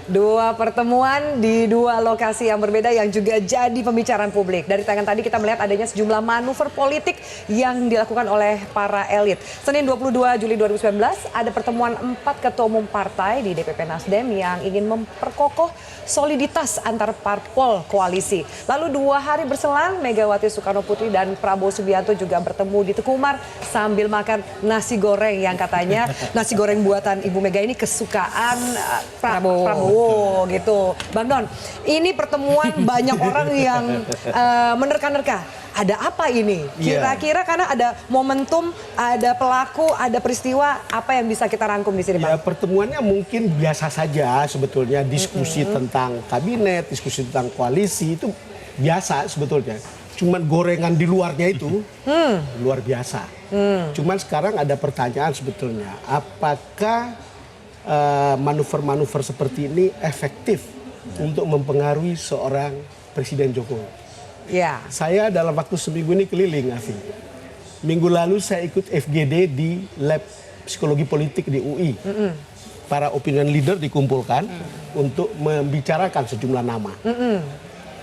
Dua pertemuan di dua lokasi yang berbeda yang juga jadi pembicaraan publik. Dari tayangan tadi kita melihat adanya sejumlah manuver politik yang dilakukan oleh para elit. Senin 22 Juli 2019 ada pertemuan 4 ketua umum partai di DPP Nasdem yang ingin memperkokoh soliditas antar parpol koalisi. Lalu 2 hari berselang Megawati Soekarnoputri dan Prabowo Subianto juga bertemu di Tekumar sambil makan nasi goreng yang katanya nasi goreng buatan Ibu Mega ini kesukaan Prabowo gitu. Bang Don, ini pertemuan banyak orang yang menerka-nerka. Ada apa ini? Kira-kira karena ada momentum, ada pelaku, ada peristiwa, apa yang bisa kita rangkum di sini, Bang? Ya, pertemuannya mungkin biasa saja sebetulnya, diskusi tentang kabinet, diskusi tentang koalisi itu biasa sebetulnya. Cuman gorengan di luarnya itu luar biasa. Cuman sekarang ada pertanyaan sebetulnya, apakah manuver-manuver seperti ini efektif untuk mempengaruhi seorang Presiden Jokowi? Ya. Saya dalam waktu seminggu ini keliling, Afi. Minggu lalu saya ikut FGD di lab psikologi politik di UI. Para opinion leader dikumpulkan untuk membicarakan sejumlah nama.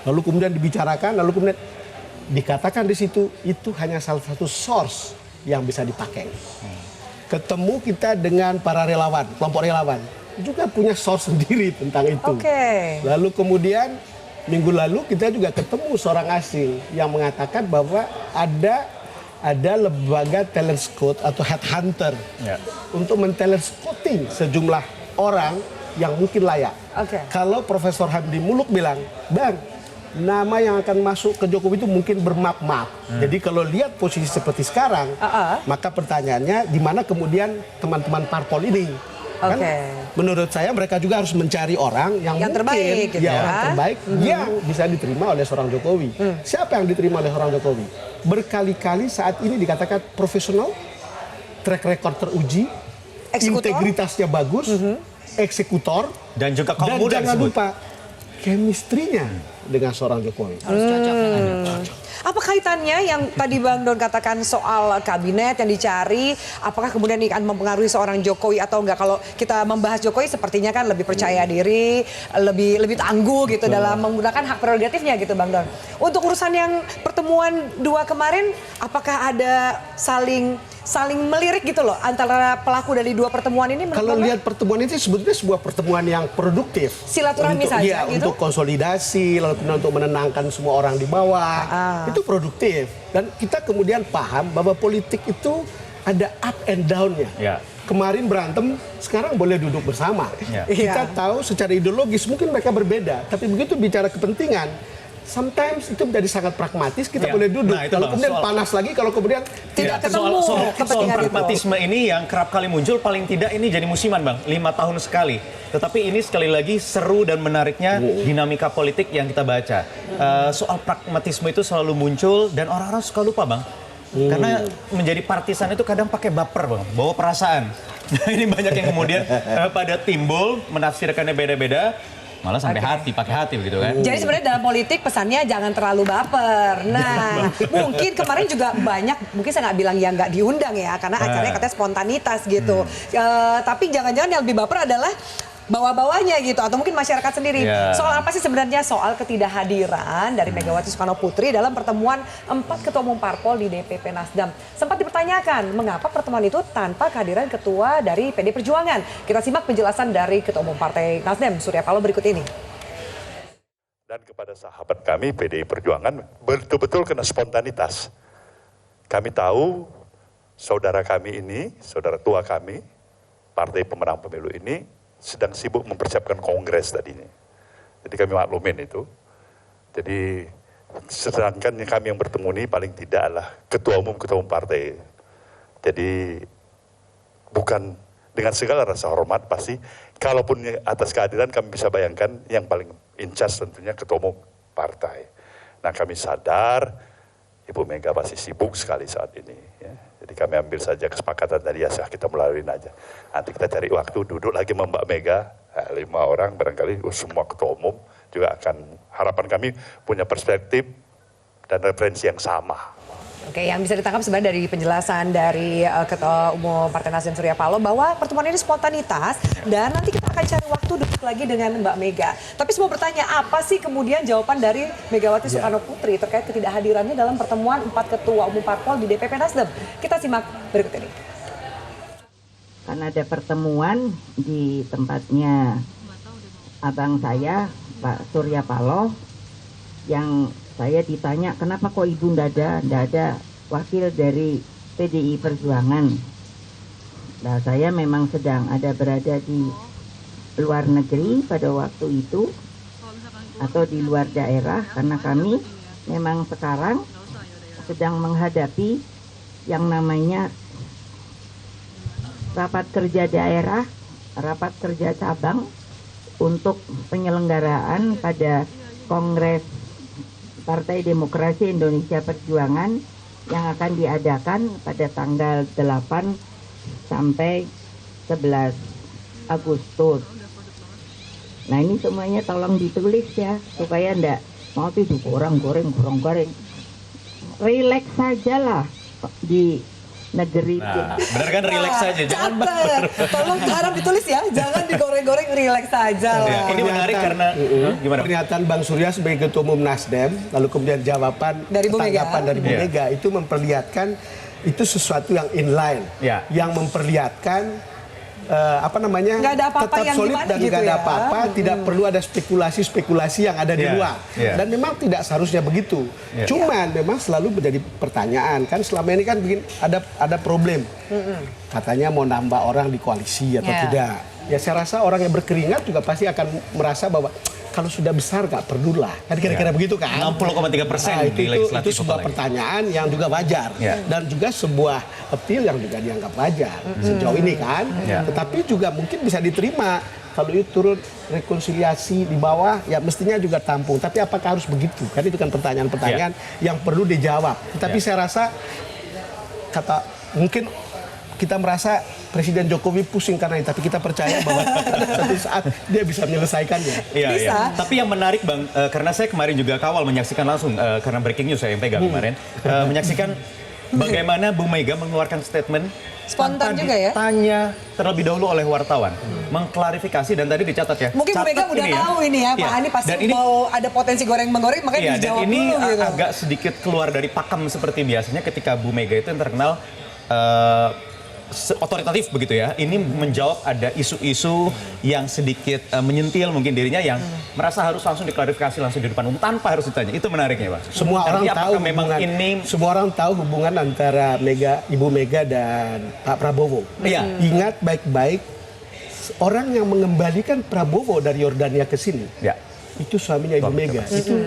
Lalu kemudian dibicarakan, lalu kemudian dikatakan di situ itu hanya salah satu source yang bisa dipakai. Ketemu kita dengan para relawan, kelompok relawan, juga punya source sendiri tentang itu. Lalu kemudian minggu lalu kita juga ketemu seorang asing yang mengatakan bahwa ada lembaga talent scout atau headhunter untuk mentalent scouting sejumlah orang yang mungkin layak. Kalau Profesor Hamdi Muluk bilang, Bang, nama yang akan masuk ke Jokowi itu mungkin bermap-map. Jadi kalau lihat posisi seperti sekarang, maka pertanyaannya di mana kemudian teman-teman parpol ini? Kan, menurut saya mereka juga harus mencari orang yang mungkin terbaik, gitu orang terbaik yang bisa diterima oleh seorang Jokowi. Siapa yang diterima oleh seorang Jokowi? Berkali-kali saat ini dikatakan profesional, track record teruji, integritasnya bagus, eksekutor, dan juga kaum muda jangan lupa chemistry-nya dengan seorang Jokowi. Harus cocok dengan Jokowi. Apa kaitannya yang tadi Bang Don katakan soal kabinet yang dicari, apakah kemudian ini akan mempengaruhi seorang Jokowi atau enggak? Kalau kita membahas Jokowi sepertinya kan lebih percaya diri, lebih tangguh gitu dalam menggunakan hak prerogatifnya gitu, Bang Don. Untuk urusan yang pertemuan 2 kemarin, apakah ada saling melirik gitu loh antara pelaku dari 2 pertemuan ini? Kalau lihat pertemuan ini sebetulnya sebuah pertemuan yang produktif. Silaturahmi saja gitu? Untuk konsolidasi, lalu kemudian untuk menenangkan semua orang di bawah. Itu produktif. Dan kita kemudian paham bahwa politik itu ada up and down-nya. Kemarin berantem, sekarang boleh duduk bersama. Kita tahu secara ideologis mungkin mereka berbeda. Tapi begitu bicara kepentingan, sometimes itu menjadi sangat pragmatis, kita boleh duduk. Kalau kemudian panas lagi, kalau kemudian tidak ketemu soal pragmatisme ini yang kerap kali muncul, paling tidak ini jadi musiman, Bang, 5 tahun sekali. Tetapi ini sekali lagi seru dan menariknya dinamika politik yang kita baca. Soal pragmatisme itu selalu muncul dan orang-orang suka lupa, Bang. Karena menjadi partisan itu kadang pakai baper, Bang, bawa perasaan. Ini banyak yang kemudian pada timbul menafsirkannya beda-beda. Malah sampai hati, pakai hati begitu kan. Jadi sebenarnya dalam politik pesannya jangan terlalu baper. Nah, mungkin kemarin juga banyak, mungkin saya nggak bilang yang nggak diundang ya, karena acaranya katanya spontanitas gitu. Tapi jangan-jangan yang lebih baper adalah bawah-bawahnya gitu, atau mungkin masyarakat sendiri. Soal apa sih sebenarnya? Soal ketidakhadiran dari Megawati Soekarnoputri dalam pertemuan 4 ketua umum parpol di DPP Nasdem. Sempat dipertanyakan mengapa pertemuan itu tanpa kehadiran ketua dari PD Perjuangan. Kita simak penjelasan dari ketua umum Partai Nasdem, Surya Paloh, berikut ini. Dan kepada sahabat kami PDI Perjuangan betul-betul kena spontanitas. Kami tahu saudara kami ini, saudara tua kami, partai pemenang pemilu ini sedang sibuk mempersiapkan kongres tadinya. Jadi kami maklumin itu. Jadi sedangkan kami yang bertemu ini paling tidak adalah ketua umum partai. Jadi bukan dengan segala rasa hormat pasti, kalaupun atas kehadiran kami bisa bayangkan yang paling in charge tentunya ketua umum partai. Nah kami sadar Ibu Mega pasti sibuk sekali saat ini. Ya. Jadi kami ambil saja kesepakatan tadi ya kita melaluin aja. Nanti kita cari waktu duduk lagi sama Mbak Mega, 5 orang barangkali semua ketua umum juga akan, harapan kami punya perspektif dan referensi yang sama. Oke, yang bisa ditangkap sebenarnya dari penjelasan dari Ketua Umum Partai Nasdem Surya Paloh bahwa pertemuan ini spontanitas dan nanti kita akan cari waktu duduk lagi dengan Mbak Mega. Tapi semua bertanya, apa sih kemudian jawaban dari Megawati Soekarno Putri terkait ketidakhadirannya dalam pertemuan 4 Ketua Umum Parpol di DPP Nasdem? Kita simak berikut ini. Kan ada pertemuan di tempatnya abang saya, Pak Surya Paloh, yang saya ditanya kenapa kok ibu ndak ada wakil dari PDI Perjuangan. Nah, saya memang sedang berada di luar negeri pada waktu itu atau di luar daerah karena kami memang sekarang sedang menghadapi yang namanya rapat kerja daerah, rapat kerja cabang untuk penyelenggaraan pada Kongres Partai Demokrasi Indonesia Perjuangan yang akan diadakan pada tanggal 8 sampai 11 Agustus. Nah, ini semuanya tolong ditulis ya, supaya enggak mau tuh goreng-goreng. Relax saja lah di negeri. Nah, benar kan, relax saja, jangan Tolong harap ditulis ya, jangan digoreng-goreng, relax saja lah. Ya, ini menarik karena gimana? Pernyataan Bang Surya sebagai Ketua Umum Nasdem, lalu kemudian jawaban Dari Bu Mega. tanggapan dari Bu Mega itu memperlihatkan itu sesuatu yang inline, yang memperlihatkan Nggak ada apa-apa tetap yang solid gimana dan gitu nggak ada ya. apa-apa, tidak perlu ada spekulasi-spekulasi yang ada di luar. Dan memang tidak seharusnya begitu. Cuman memang selalu menjadi pertanyaan, kan selama ini kan bikin ada problem. Katanya mau nambah orang di koalisi atau tidak. Ya saya rasa orang yang berkeringat juga pasti akan merasa bahwa kalau sudah besar nggak perlulah. Kan kira-kira begitu kan? 60,3% di legislatif. Itu sebuah pertanyaan yang juga wajar. Dan juga sebuah appeal yang juga dianggap wajar sejauh ini kan. Tetapi juga mungkin bisa diterima kalau itu turun rekonsiliasi di bawah, ya mestinya juga tampung. Tapi apakah harus begitu? Kan itu kan pertanyaan-pertanyaan yang perlu dijawab. Tapi saya rasa mungkin kita merasa Presiden Jokowi pusing karena ini, tapi kita percaya bahwa suatu saat dia bisa menyelesaikannya. Iya. Tapi yang menarik Bang, karena saya kemarin juga kawal menyaksikan langsung, karena breaking news saya yang pegang kemarin, menyaksikan bagaimana Bu Mega mengeluarkan statement spontan juga ya? Tanya terlebih dahulu oleh wartawan, mengklarifikasi dan tadi dicatat ya. Mungkin Bu Mega udah tahu ini ya, Pak Ani pasti mau ada potensi goreng-menggoreng, makanya dijawab dan ini dulu gitu. agak sedikit keluar dari pakem seperti biasanya ketika Bu Mega itu yang terkenal otoritatif begitu ya. Ini menjawab ada isu-isu yang sedikit menyentil mungkin dirinya yang merasa harus langsung diklarifikasi langsung di depan umum tanpa harus ditanya. Itu menariknya, Pak. Semua orang tahu semua orang tahu hubungan antara Ibu Mega dan Pak Prabowo. Ingat baik-baik, orang yang mengembalikan Prabowo dari Yordania ke sini. Itu suaminya Ibu Mega, itu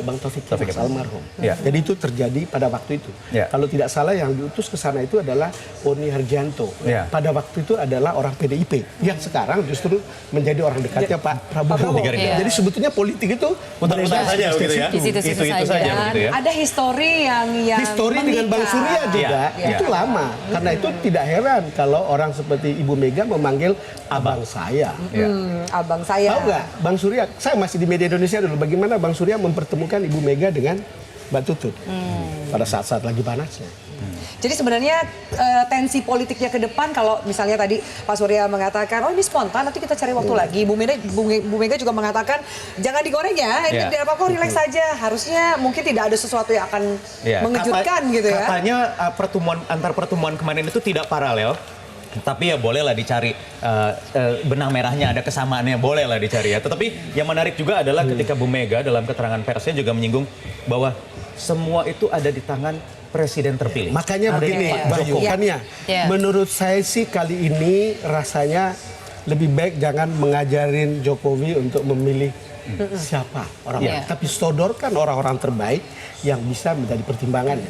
Bang Taufik Kemas almarhum. Jadi itu terjadi pada waktu itu. Kalau tidak salah yang diutus ke sana itu adalah Oni Harjanto. Pada waktu itu adalah orang PDIP yang sekarang justru menjadi orang dekatnya Pak Prabowo. Jadi sebetulnya politik itu putar-putar saja begitu ya. Itu saja begitu ya. Ada histori yang histori dengan Bang Surya juga itu lama. Karena itu tidak heran kalau orang seperti Ibu Mega memanggil abang saya. Abang saya. Tahu nggak Bang Surya? Saya masih di media Indonesia dulu. Bagaimana Bang Surya mempertemukan Ibu Mega dengan Mbak Tutut pada saat-saat lagi panasnya. Jadi sebenarnya tensi politiknya ke depan, kalau misalnya tadi Pak Surya mengatakan, oh ini spontan, nanti kita cari waktu lagi. Bu Mega juga mengatakan, jangan digoreng ya, ini tidak apa-apa, relax saja. Harusnya mungkin tidak ada sesuatu yang akan mengejutkan gitu ya. Katanya antar pertemuan kemarin itu tidak paralel. Tapi ya bolehlah dicari benang merahnya, ada kesamaannya, bolehlah dicari ya. Tetapi yang menarik juga adalah ketika Bu Mega dalam keterangan persnya juga menyinggung bahwa semua itu ada di tangan presiden terpilih. Makanya begini, Bayu, kan ya. Menurut saya sih kali ini rasanya lebih baik jangan mengajarin Jokowi untuk memilih siapa orang-orang, tapi sodorkan orang-orang terbaik yang bisa menjadi pertimbangan.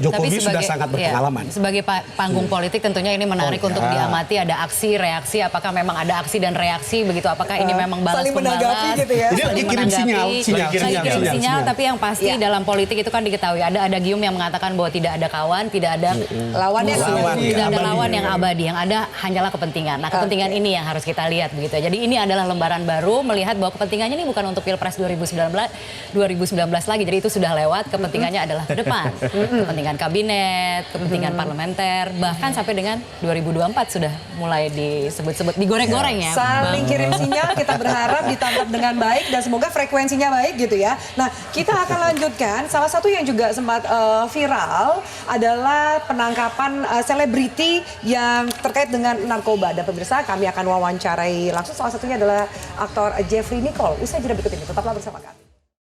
Jokowi sudah sangat berpengalaman. Sebagai panggung politik tentunya ini menarik untuk diamati, ada aksi, reaksi, apakah memang ada aksi dan reaksi begitu, apakah ini memang balas saling menanggapi gitu ya. Ini lagi kirim sinyal, tapi yang pasti dalam politik itu kan diketahui ada gium yang mengatakan bahwa tidak ada kawan, tidak ada lawan yang abadi, yang ada hanyalah kepentingan. Nah, kepentingan ini yang harus kita lihat begitu. Jadi ini adalah lembaran baru melihat bahwa kepentingannya ini bukan untuk Pilpres 2019 lagi. Jadi itu sudah lewat, kepentingannya adalah ke depan. Kepentingan kabinet, kepentingan parlementer, bahkan sampai dengan 2024 sudah mulai disebut-sebut, digoreng-goreng ya. Saling kirim sinyal, kita berharap ditangkap dengan baik dan semoga frekuensinya baik gitu ya. Nah, kita akan lanjutkan. Salah satu yang juga sempat viral adalah penangkapan selebriti yang terkait dengan narkoba. Dan pemirsa, kami akan wawancarai langsung, salah satunya adalah aktor Jeffrey Nicole. Usai jeda berikut ini, tetaplah bersama kami.